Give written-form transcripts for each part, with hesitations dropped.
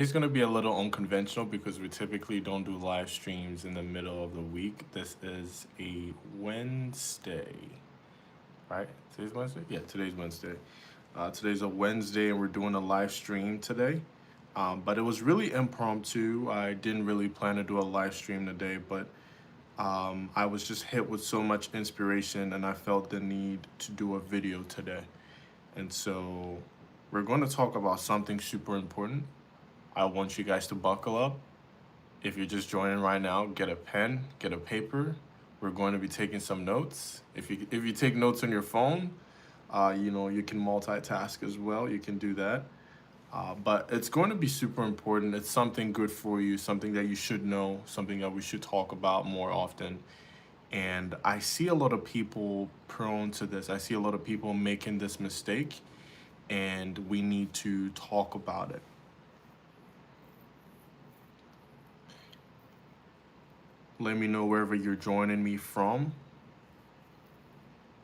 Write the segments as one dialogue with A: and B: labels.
A: It's going to be a little unconventional because we typically don't do live streams in the middle of the week. This is a Wednesday, right? Today's Wednesday? Yeah, today's Wednesday. Today's a Wednesday and we're doing a live stream today. But it was really impromptu. I didn't really plan to do a live stream today, but I was just hit with so much inspiration and I felt the need to do a video today. And so we're going to talk about something super important. I want you guys to buckle up. If you're just joining right now, get a pen, get a paper. We're going to be taking some notes. If you take notes on your phone, you can multitask as well. You can do that. But it's going to be super important. It's something good for you, something that you should know, something that we should talk about more often. And I see a lot of people prone to this. I see a lot of people making this mistake, and we need to talk about it. Let me know wherever you're joining me from.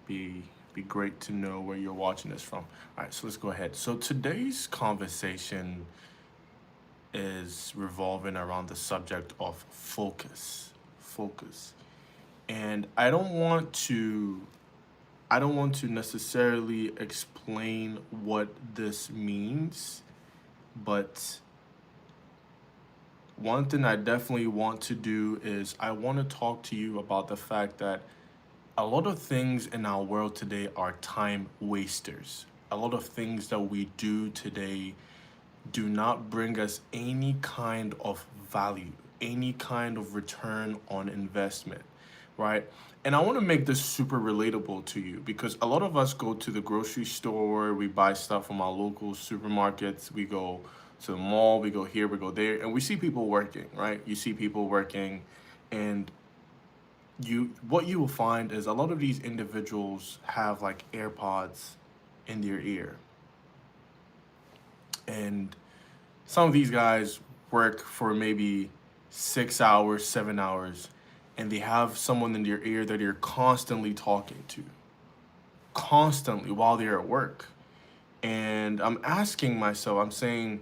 A: Be great to know where you're watching this from. All right, so let's go ahead. So today's conversation is revolving around the subject of focus. Focus. And I don't want to necessarily explain what this means, but one thing I definitely want to do is I want to talk to you about the fact that a lot of things in our world today are time wasters. A lot of things that we do today do not bring us any kind of value, any kind of return on investment, right? And I want to make this super relatable to you because a lot of us go to the grocery store, we buy stuff from our local supermarkets, we go to the mall, we go here, we go there, and we see people working, right? You see people working, and what you will find is a lot of these individuals have like AirPods in their ear. And some of these guys work for maybe 6 hours, 7 hours, and they have someone in their ear that they're constantly talking to, constantly while they're at work. And I'm asking myself, I'm saying,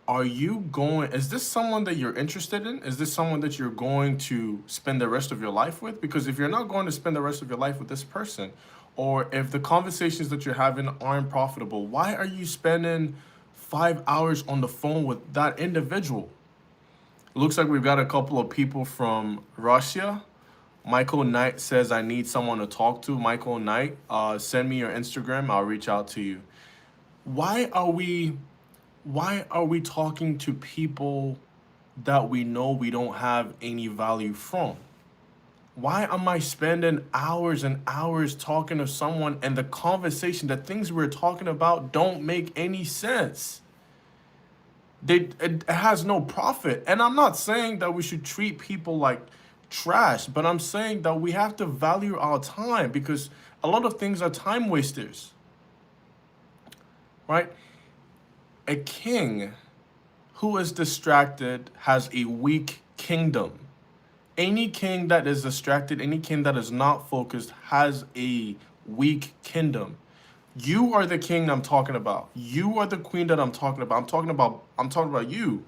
A: is this someone that you're interested in? Is this someone that you're going to spend the rest of your life with? Because if you're not going to spend the rest of your life with this person, or if the conversations that you're having aren't profitable, why are you spending 5 hours on the phone with that individual? Looks like we've got a couple of people from Russia. Michael Knight says, I need someone to talk to. Michael Knight, send me your Instagram. I'll reach out to you. Why are we talking to people that we know we don't have any value from? Why am I spending hours and hours talking to someone and the conversation, the things we're talking about don't make any sense? It has no profit. And I'm not saying that we should treat people like trash, but I'm saying that we have to value our time because a lot of things are time wasters, right? A king who is distracted has a weak kingdom. Any king that is distracted, any king that is not focused has a weak kingdom. You are the king I'm talking about. You are the queen that I'm talking about. I'm talking about you.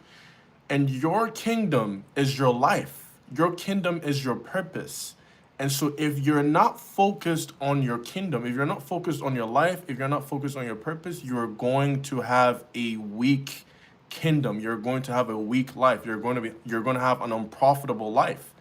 A: And your kingdom is your life. Your kingdom is your purpose. And so if you're not focused on your kingdom, if you're not focused on your life, if you're not focused on your purpose, you're going to have a weak kingdom. You're going to have a weak life. You're going to have an unprofitable life.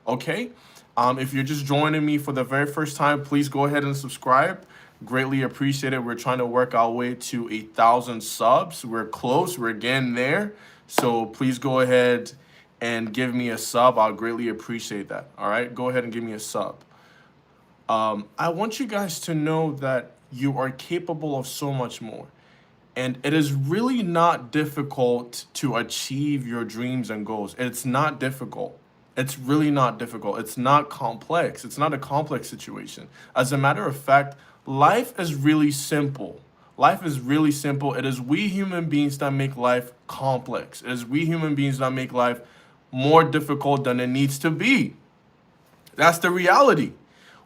A: Okay? If you're just joining me for the very first time, please go ahead and subscribe. Greatly appreciate it. We're trying to work our way to 1,000 subs. We're close. We're getting there. So please go ahead and give me a sub. I'll greatly appreciate that. All right, go ahead and give me a sub. I want you guys to know that you are capable of so much more. And it is really not difficult to achieve your dreams and goals. It's not difficult. It's really not difficult. It's not complex. It's not a complex situation. As a matter of fact, life is really simple. Life is really simple. It is we human beings that make life complex. It is we human beings that make life more difficult than it needs to be. That's the reality.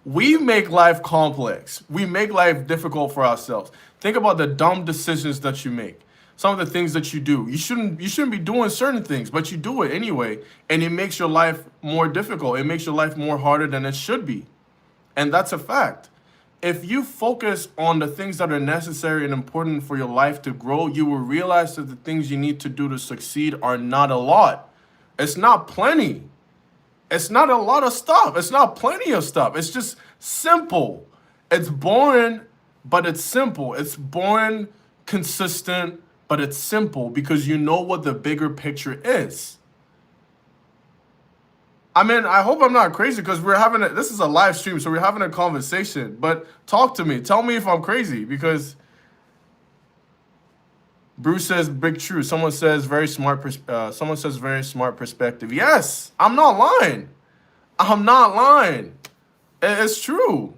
A: We make life complex. We make life difficult for ourselves. Think about the dumb decisions that you make. some of the things that you do. You shouldn't be doing certain things, but you do it anyway, and it makes your life more difficult. It makes your life more harder than it should be. And that's a fact. If you focus on the things that are necessary and important for your life to grow, you will realize that the things you need to do to succeed are not a lot. It's not plenty. It's not a lot of stuff. It's not plenty of stuff. It's just simple. It's boring, but it's simple. It's boring, consistent, but it's simple because you know what the bigger picture is. I mean, I hope I'm not crazy because this is a live stream, so we're having a conversation. But talk to me. Tell me if I'm crazy because Bruce says big truth. Someone says very smart. Someone says very smart perspective. Yes, I'm not lying. I'm not lying. It's true.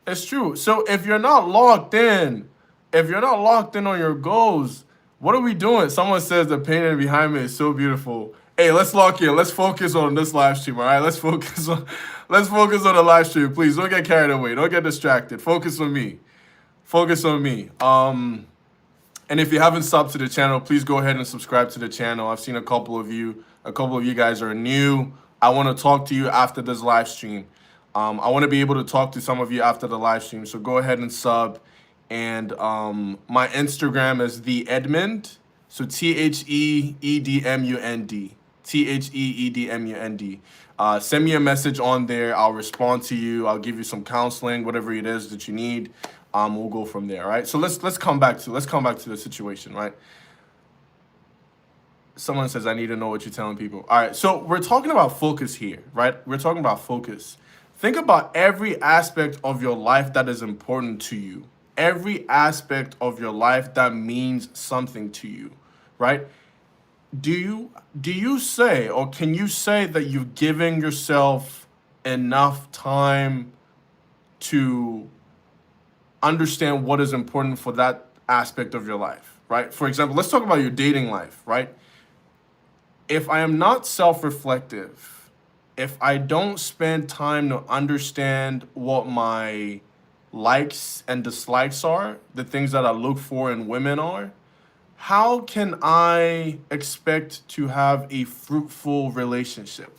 A: It's true. So if you're not locked in, on your goals, what are we doing? Someone says the painting behind me is so beautiful. Hey, let's lock in. Let's focus on this live stream. All right, let's focus on the live stream. Please don't get carried away. Don't get distracted. Focus on me. Focus on me. And if you haven't subbed to the channel, please go ahead and subscribe to the channel. I've seen a couple of you guys are new. I want to talk to you after this live stream. I want to be able to talk to some of you after the live stream. So go ahead and sub. And my Instagram is the Edmund. So THEEDMUND. THEEDMUND. Send me a message on there. I'll respond to you. I'll give you some counseling, whatever it is that you need. We'll go from there. All right. So let's come back to the situation. Right. Someone says, I need to know what you're telling people. All right. So we're talking about focus here, right? We're talking about focus. Think about every aspect of your life that is important to you. Every aspect of your life that means something to you, right? Do you say, or can you say that you've given yourself enough time to understand what is important for that aspect of your life, right? For example, let's talk about your dating life, right? If I am not self-reflective, if I don't spend time to understand what my likes and dislikes are, the things that I look for in women are, how can I expect to have a fruitful relationship?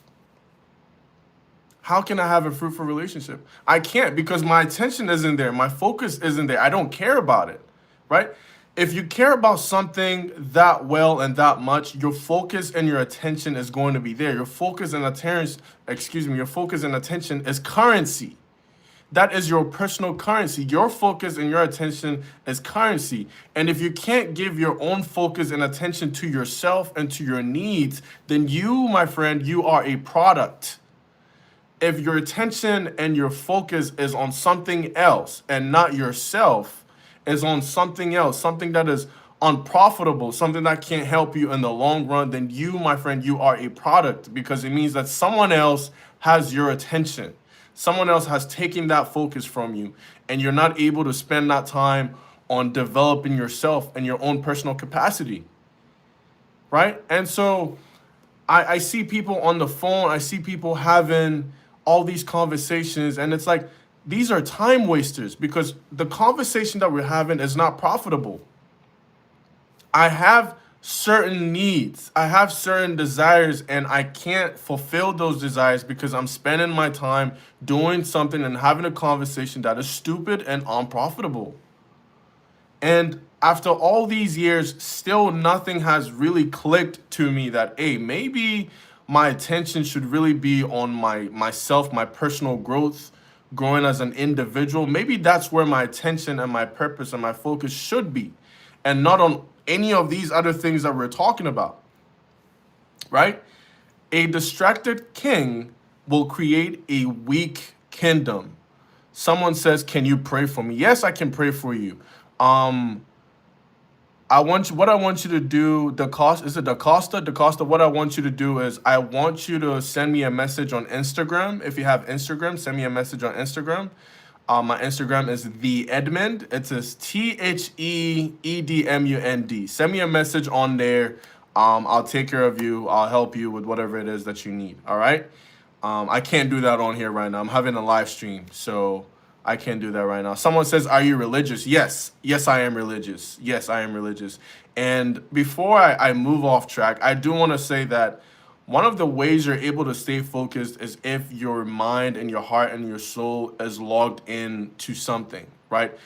A: How can I have a fruitful relationship? I can't because my attention isn't there. My focus isn't there. I don't care about it, right? If you care about something that well and that much, your focus and your attention is going to be there. Your focus and attention is currency. That is your personal currency. Your focus and your attention is currency. And if you can't give your own focus and attention to yourself and to your needs, then you, my friend, you are a product. If your attention and your focus is on something else and not yourself, is on something else, something that is unprofitable, something that can't help you in the long run, then you, my friend, you are a product because it means that someone else has your attention. Someone else has taken that focus from you, and you're not able to spend that time on developing yourself and your own personal capacity, right? And so I see people on the phone, I see people having all these conversations, and it's like, these are time wasters because the conversation that we're having is not profitable. I have certain needs, I have certain desires, and I can't fulfill those desires because I'm spending my time doing something and having a conversation that is stupid and unprofitable. And after all these years, still nothing has really clicked to me that, hey, maybe my attention should really be on myself, my personal growth, growing as an individual. Maybe that's where my attention and my purpose and my focus should be, and not on any of these other things that we're talking about, right? A distracted king will create a weak kingdom. Someone says, can you pray for me? Yes, I can pray for you. What I want you to do, DaCosta, what I want you to do is I want you to send me a message on Instagram. If you have Instagram, send me a message on Instagram. My Instagram is the Edmund. It says THEEDMUND. Send me a message on there. I'll take care of you. I'll help you with whatever it is that you need. All right. I can't do that on here right now. I'm having a live stream, so I can't do that right now. Someone says, "Are you religious?" Yes. Yes, I am religious. Yes, I am religious. And before I move off track, I do want to say that one of the ways you're able to stay focused is if your mind and your heart and your soul is logged in to something, right?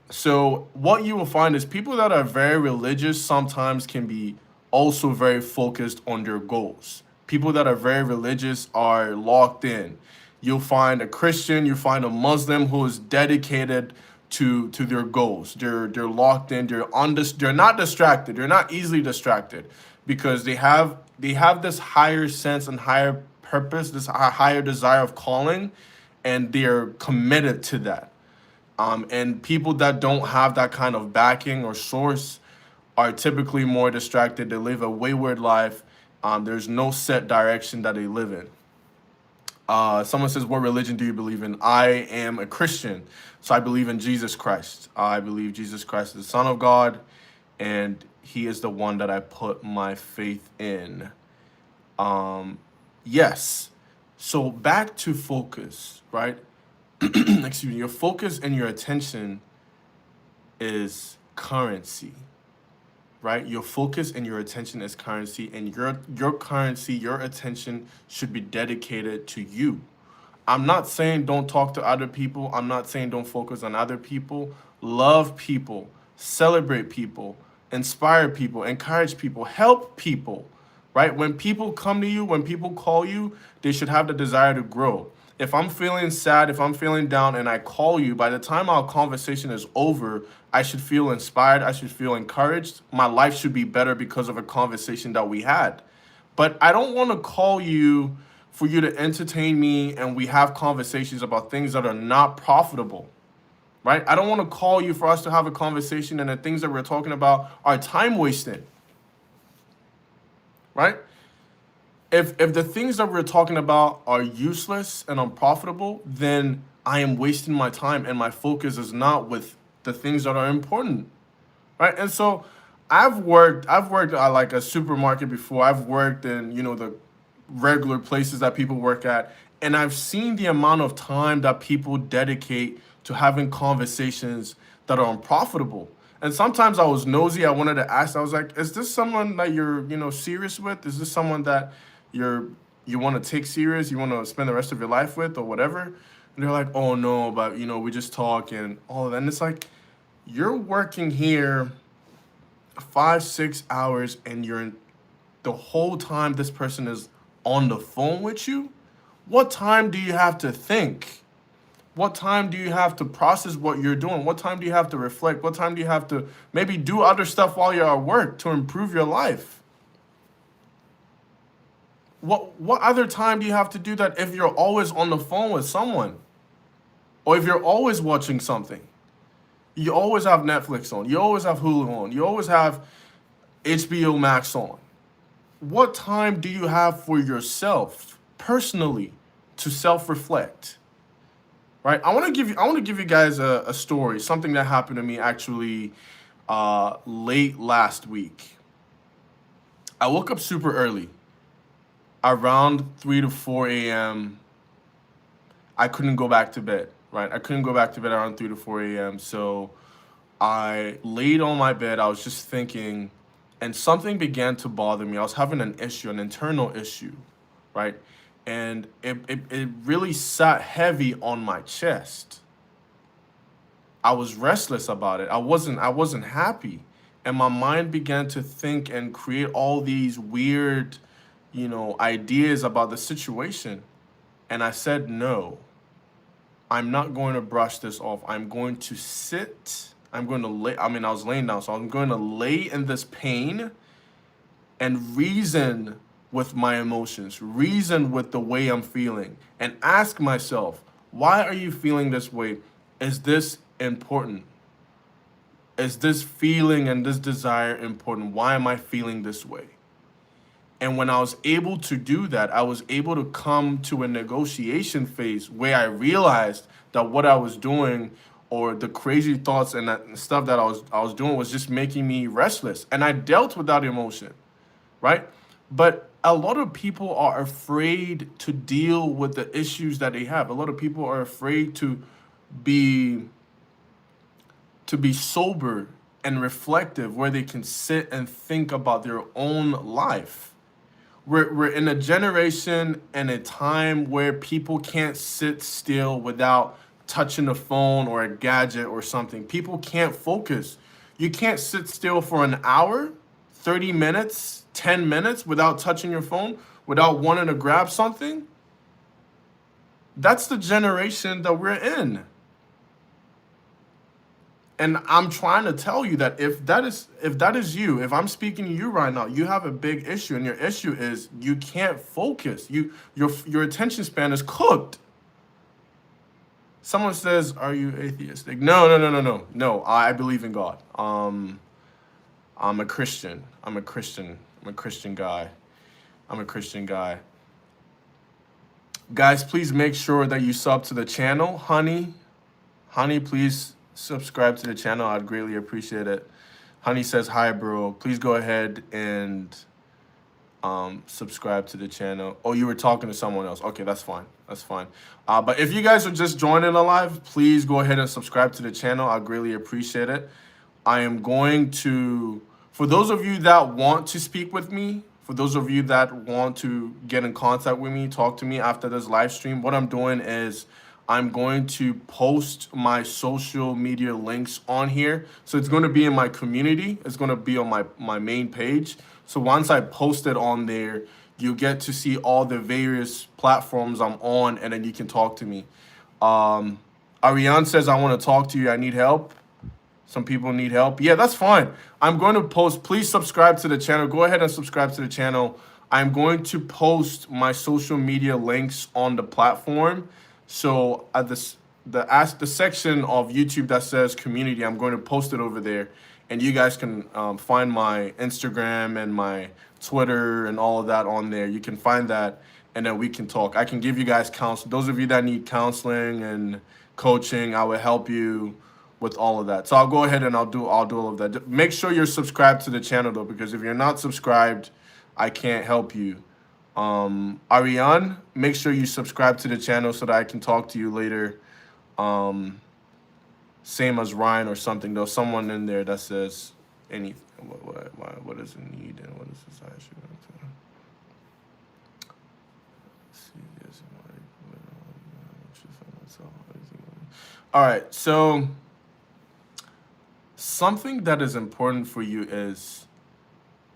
A: So what you will find is people that are very religious sometimes can be also very focused on their goals. People that are very religious are locked in. You'll find a Christian, you find a Muslim who is dedicated to their goals. They're locked in. They're not distracted. They're not easily distracted because they have this higher sense and higher purpose, this higher desire of calling, and they're committed to that. And people that don't have that kind of backing or source are typically more distracted. They live a wayward life. There's no set direction that they live in. Someone says, "What religion do you believe in?" I am a Christian, so I believe in Jesus Christ. I believe Jesus Christ is the Son of God, and He is the one that I put my faith in. Yes. So back to focus, right? Excuse me. Your focus and your attention is currency, right? Your focus and your attention is currency, and your currency, your attention should be dedicated to you. I'm not saying don't talk to other people. I'm not saying don't focus on other people. Love people, celebrate people, inspire people, encourage people, help people, right? When people come to you, when people call you, they should have the desire to grow. If I'm feeling sad, if I'm feeling down and I call you, by the time our conversation is over, I should feel inspired. I should feel encouraged. My life should be better because of a conversation that we had. But I don't want to call you for you to entertain me and we have conversations about things that are not profitable, right? I don't want to call you for us to have a conversation and the things that we're talking about are time wasted, right? If the things that we're talking about are useless and unprofitable, then I am wasting my time and my focus is not with the things that are important, right? And so I've worked at like a supermarket before. I've worked in, the regular places that people work at, and I've seen the amount of time that people dedicate to having conversations that are unprofitable. And sometimes I was nosy. I wanted to ask. I was like, "Is this someone that you're, serious with? Is this someone that you want to take serious? You want to spend the rest of your life with, or whatever?" And they're like, "Oh no, but we just talk and all of that." And it's like, you're working here 5, 6 hours, and the whole time this person is on the phone with you. What time do you have to think? What time do you have to process what you're doing? What time do you have to reflect? What time do you have to maybe do other stuff while you're at work to improve your life? What other time do you have to do that if you're always on the phone with someone? Or if you're always watching something? You always have Netflix on. You always have Hulu on. You always have HBO Max on. What time do you have for yourself personally to self-reflect? Right? I want to give you guys a story, something that happened to me actually late last week. I woke up super early, around 3 to 4 a.m. I couldn't go back to bed, right? I couldn't go back to bed around 3 to 4 a.m. So I laid on my bed. I was just thinking, and something began to bother me. I was having an issue, an internal issue, right? And it really sat heavy on my chest. I was restless about it. I wasn't happy. And my mind began to think and create all these weird, ideas about the situation. And I said, no, I'm not going to brush this off. I'm going to sit. I'm going to lay. I mean, I was laying down, so I'm going to lay in this pain and reason with my emotions, reason with the way I'm feeling, and ask myself, why are you feeling this way? Is this important? Is this feeling and this desire important? Why am I feeling this way? And when I was able to do that, I was able to come to a negotiation phase where I realized that what I was doing or the crazy thoughts and that stuff that I was doing was just making me restless. And I dealt with that emotion, right? But a lot of people are afraid to deal with the issues that they have. A lot of people are afraid to be to be sober and reflective, where they can sit and think about their own life. We're in a generation and a time where people can't sit still without touching a phone or a gadget or something. People can't focus. You can't sit still for an hour, 30 minutes, 10 minutes without touching your phone, without wanting to grab something. That's the generation that we're in. And I'm trying to tell you that if that is you, if I'm speaking to you right now, you have a big issue, and your issue is you can't focus. Your attention span is cooked. Someone says, "Are you atheistic?" No, no, no, no, no, no. I believe in God. I'm a Christian. I'm a Christian. I'm a Christian guy. I'm a Christian guy. Guys, please make sure that you sub to the channel. Honey, please subscribe to the channel. I'd greatly appreciate it. Honey says, hi, bro. Please go ahead and subscribe to the channel. Oh, you were talking to someone else. Okay, that's fine. That's fine. But if you guys are just joining the live, please go ahead and subscribe to the channel. I greatly appreciate it. I am going to, for those of you that want to speak with me, for those of you that want to get in contact with me, talk to me after this live stream, what I'm doing is I'm going to post my social media links on here. So it's going to be in my community. It's going to be on my main page. So once I post it on there, you get to see all the various platforms I'm on, and then you can talk to me. Ariane says, I want to talk to you. I need help. Some people need help. Yeah, that's fine. I'm going to post. Please subscribe to the channel. Go ahead and subscribe to the channel. I'm going to post my social media links on the platform. So at the section of YouTube that says community, I'm going to post it over there, and you guys can find my Instagram and my Twitter and all of that on there. You can find that, and then we can talk. I can give you guys counsel. Those of you that need counseling and coaching, I will help you with all of that. So I'll go ahead and I'll do all of that. Make sure you're subscribed to the channel though, because if you're not subscribed, I can't help you. Ariane, make sure you subscribe to the channel so that I can talk to you later. Same as Ryan or something though. Someone in there that says anything. What is the need and what is society? All right, so something that is important for you is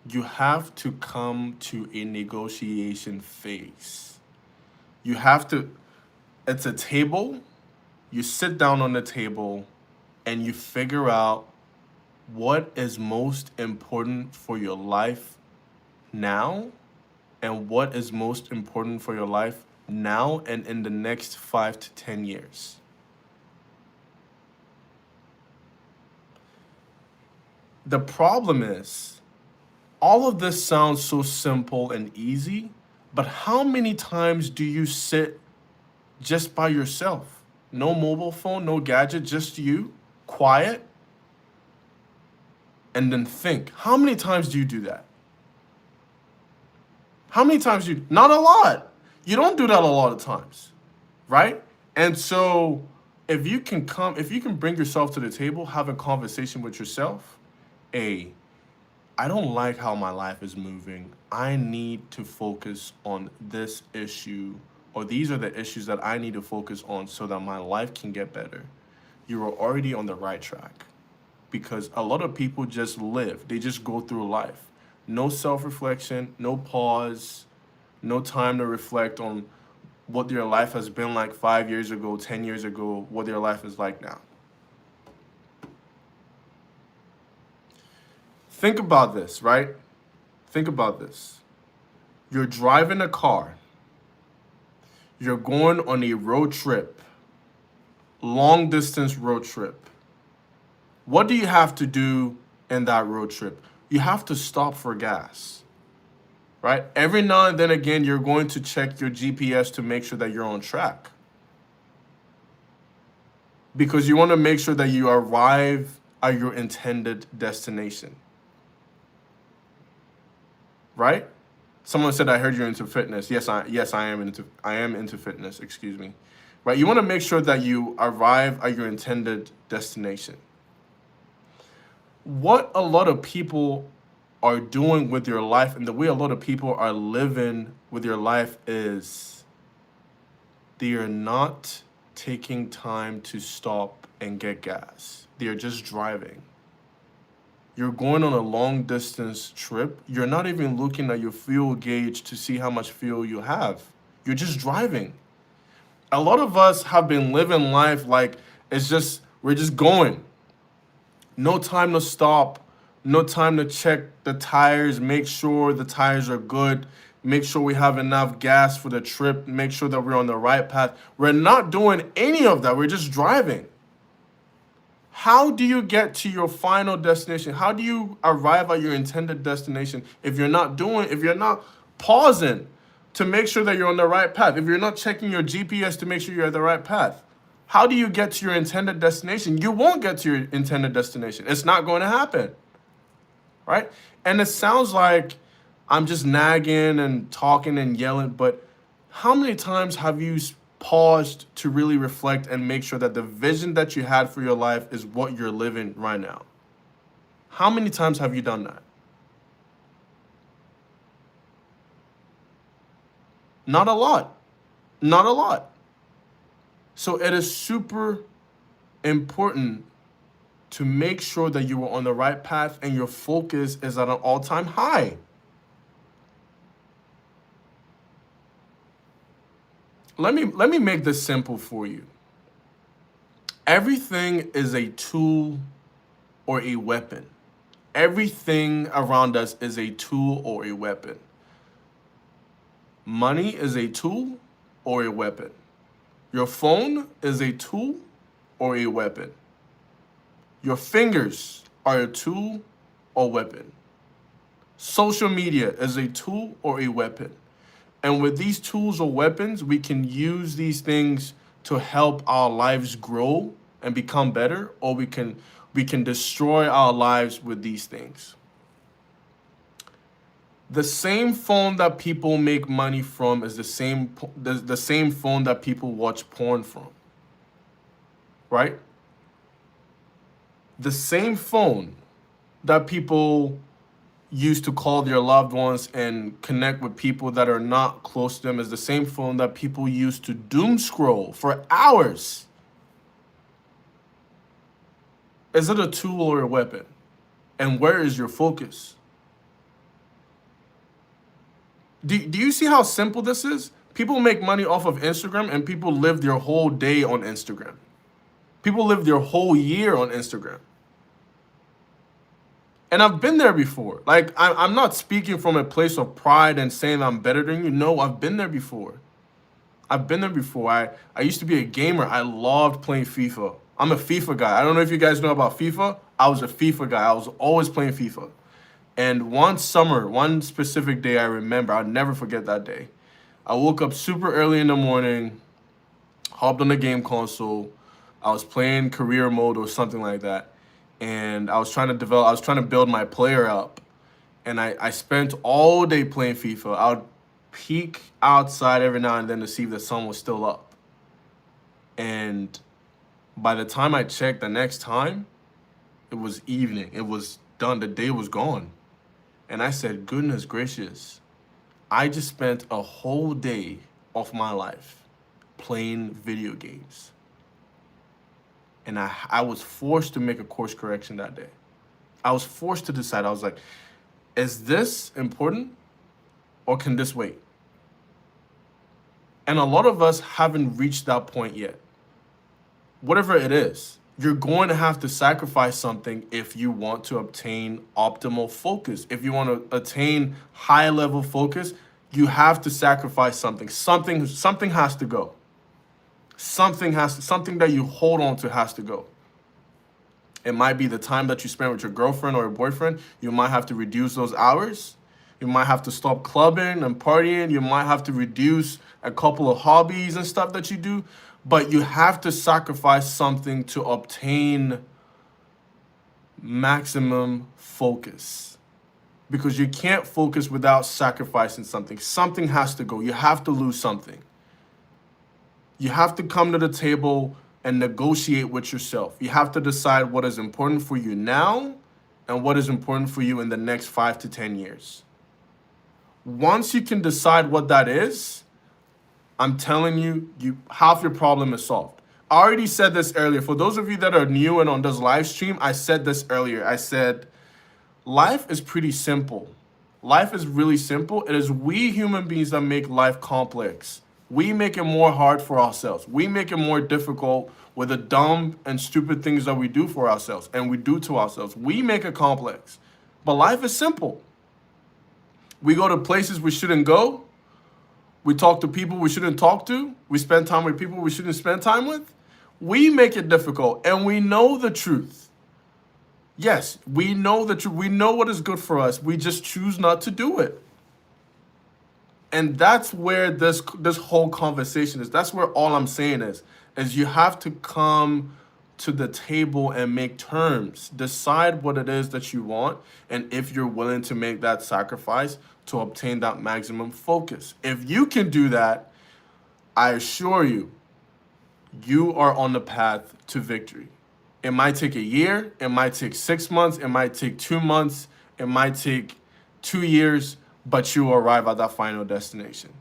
A: you have to come to a negotiation phase. You have to, it's a table, you sit down on the table and you figure out what is most important for your life now and what is most important for your life now and in the next 5 to 10 years. The problem is, all of this sounds so simple and easy, but how many times do you sit just by yourself? No mobile phone, no gadget, just you, quiet, and then think? How many times do you do that? How many times do you? Not a lot. You don't do that a lot of times, right? And so if you can bring yourself to the table, have a conversation with yourself, I don't like how my life is moving. I need to focus on this issue, or these are the issues that I need to focus on so that my life can get better. You are already on the right track, because a lot of people just live. They just go through life. No self-reflection, no pause, no time to reflect on what their life has been like 5 years ago, 10 years ago, what their life is like now. Think about this, right? Think about this. You're driving a car. You're going on a road trip, long distance road trip. What do you have to do in that road trip? You have to stop for gas, right? Every now and then again, you're going to check your GPS to make sure that you're on track, because you want to make sure that you arrive at your intended destination. Right? Someone said, I heard you're into fitness. Yes, I am into fitness, excuse me. right? You want to make sure that you arrive at your intended destination. What a lot of people are doing with your life and the way a lot of people are living with your life is they are not taking time to stop and get gas. They are just driving. You're going on a long distance trip. You're not even looking at your fuel gauge to see how much fuel you have. You're just driving. A lot of us have been living life like we're just going. No time to stop, no time to check the tires, make sure the tires are good, make sure we have enough gas for the trip, make sure that we're on the right path. We're not doing any of that. We're just driving. How do you get to your final destination? How do you arrive at your intended destination if you're not pausing to make sure that you're on the right path, if you're not checking your GPS to make sure you're at the right path? How do you get to your intended destination? You won't get to your intended destination. It's not going to happen, right? And it sounds like I'm just nagging and talking and yelling, but how many times have you paused to really reflect and make sure that the vision that you had for your life is what you're living right now? How many times have you done that? Not a lot. Not a lot. So it is super important to make sure that you are on the right path and your focus is at an all-time high. Let me make this simple for you. Everything is a tool or a weapon. Everything around us is a tool or a weapon. Money is a tool or a weapon. Your phone is a tool or a weapon. Your fingers are a tool or weapon. Social media is a tool or a weapon. And with these tools or weapons, we can use these things to help our lives grow and become better, or we can destroy our lives with these things. The same phone that people make money from is the same phone that people watch porn from, right? The same phone that people use to call their loved ones and connect with people that are not close to them is the same phone that people use to doom scroll for hours. Is it a tool or a weapon? And where is your focus? Do you see how simple this is? People make money off of Instagram and people live their whole day on Instagram. People live their whole year on Instagram. And I've been there before. Like, I'm not speaking from a place of pride and saying I'm better than you. No, I've been there before. I've been there before. I used to be a gamer. I loved playing FIFA. I'm a FIFA guy. I don't know if you guys know about FIFA. I was a FIFA guy. I was always playing FIFA. And one summer, one specific day I remember, I'll never forget that day. I woke up super early in the morning, hopped on the game console. I was playing career mode or something like that. And I was trying to build my player up. And I spent all day playing FIFA. I would peek outside every now and then to see if the sun was still up. And by the time I checked the next time, it was evening. It was done. The day was gone. And I said, goodness gracious, I just spent a whole day of my life playing video games. And I was forced to make a course correction that day. I was forced to decide. I was like, is this important or can this wait? And a lot of us haven't reached that point yet. Whatever it is, you're going to have to sacrifice something if you want to obtain optimal focus. If you want to attain high level focus, you have to sacrifice something. Something has to go. Something that you hold on to has to go. It might be the time that you spend with your girlfriend or your boyfriend. You might have to reduce those hours. You might have to stop clubbing and partying. You might have to reduce a couple of hobbies and stuff that you do. But you have to sacrifice something to obtain maximum focus. Because you can't focus without sacrificing something. Something has to go. You have to lose something. You have to come to the table and negotiate with yourself. You have to decide what is important for you now and what is important for you in the next 5 to 10 years. Once you can decide what that is, I'm telling you, half your problem is solved. I already said this earlier. For those of you that are new and on this live stream, I said this earlier. I said, life is pretty simple. Life is really simple. It is we human beings that make life complex. We make it more hard for ourselves. We make it more difficult with the dumb and stupid things that we do for ourselves and we do to ourselves. We make it complex. But life is simple. We go to places we shouldn't go. We talk to people we shouldn't talk to. We spend time with people we shouldn't spend time with. We make it difficult, and we know the truth. Yes, we know the truth. We know what is good for us. We just choose not to do it. And that's where this whole conversation is. That's where all I'm saying is you have to come to the table and make terms. Decide what it is that you want, and if you're willing to make that sacrifice to obtain that maximum focus. If you can do that, I assure you, you are on the path to victory. It might take a year, it might take 6 months, it might take 2 months, it might take 2 years, but you will arrive at that final destination.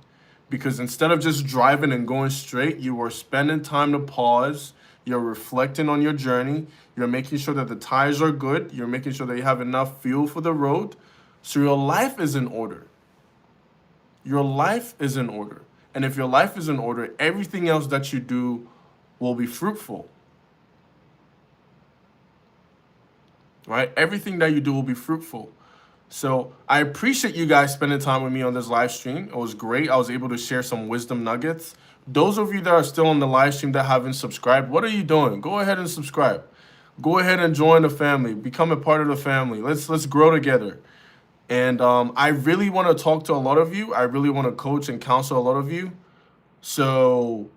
A: Because instead of just driving and going straight, you are spending time to pause, you're reflecting on your journey, you're making sure that the tires are good, you're making sure that you have enough fuel for the road, so your life is in order. Your life is in order. And if your life is in order, everything else that you do will be fruitful. Right? Everything that you do will be fruitful. So I appreciate you guys spending time with me on this live stream. It was great. I was able to share some wisdom nuggets. Those of you that are still on the live stream that haven't subscribed, what are you doing? Go ahead and subscribe. Go ahead and join the family. Become a part of the family. Let's grow together. And I really want to talk to a lot of you. I really want to coach and counsel a lot of you. So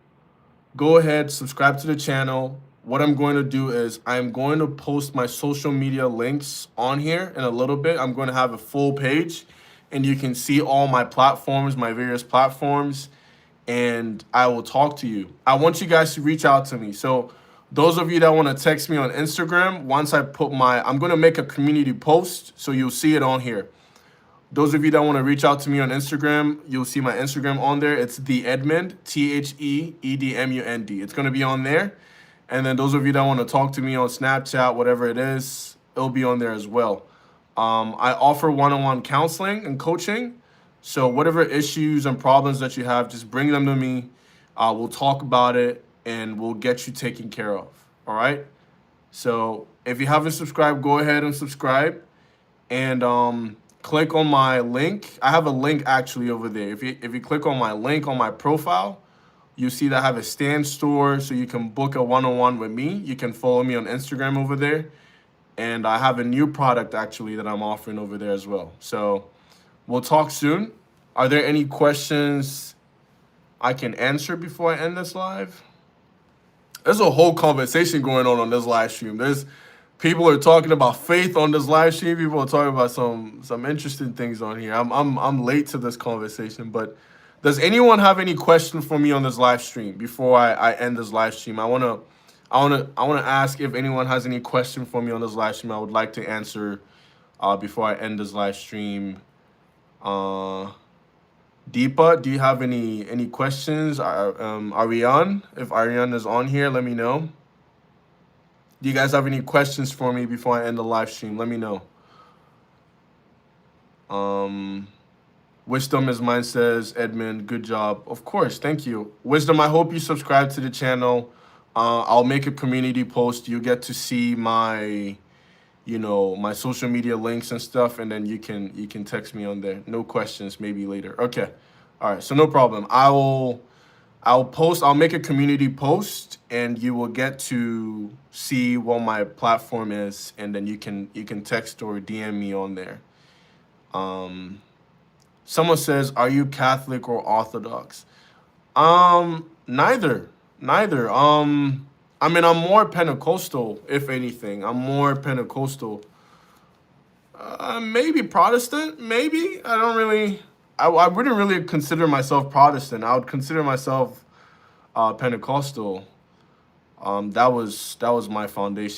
A: go ahead, subscribe to the channel. What I'm going to do is I'm going to post my social media links on here in a little bit. I'm going to have a full page and you can see all my platforms, my various platforms, and I will talk to you. I want you guys to reach out to me. So those of you that want to text me on Instagram, once I put I'm going to make a community post, so you'll see it on here. Those of you that want to reach out to me on Instagram, you'll see my Instagram on there. It's The Edmund, TheEdmund. It's going to be on there. And then those of you that want to talk to me on Snapchat, whatever it is, it'll be on there as well. I offer one-on-one counseling and coaching. So whatever issues and problems that you have, just bring them to me. We'll talk about it and we'll get you taken care of. All right? So if you haven't subscribed, go ahead and subscribe. And click on my link. I have a link actually over there. If you click on my link on my profile, you see that I have a Stan Store, so you can book a one-on-one with me. You can follow me on Instagram over there. And I have a new product actually that I'm offering over there as well. So we'll talk soon. Are there any questions I can answer before I end this live? There's a whole conversation going on this live stream. People are talking about faith on this live stream. People are talking about some interesting things on here. I'm late to this conversation, but does anyone have any question for me on this live stream before I end this live stream? I wanna ask if anyone has any question for me on this live stream. I would like to answer before I end this live stream. Deepa, do you have any questions? Ariane, if Ariane is on here, let me know. Do you guys have any questions for me before I end the live stream? Let me know. Wisdom is mine, says Edmund. Good job. Of course, thank you. Wisdom, I hope you subscribe to the channel. I'll make a community post. You get to see my social media links and stuff, and then you can text me on there. No questions, maybe later. Okay. All right, so no problem. I'll make a community post and you will get to see what my platform is, and then you can text or DM me on there. Someone says, are you Catholic or Orthodox? Neither. I mean, I'm more Pentecostal, if anything. I'm more Pentecostal. Maybe Protestant, maybe. I wouldn't really consider myself Protestant. I would consider myself Pentecostal, that was my foundation.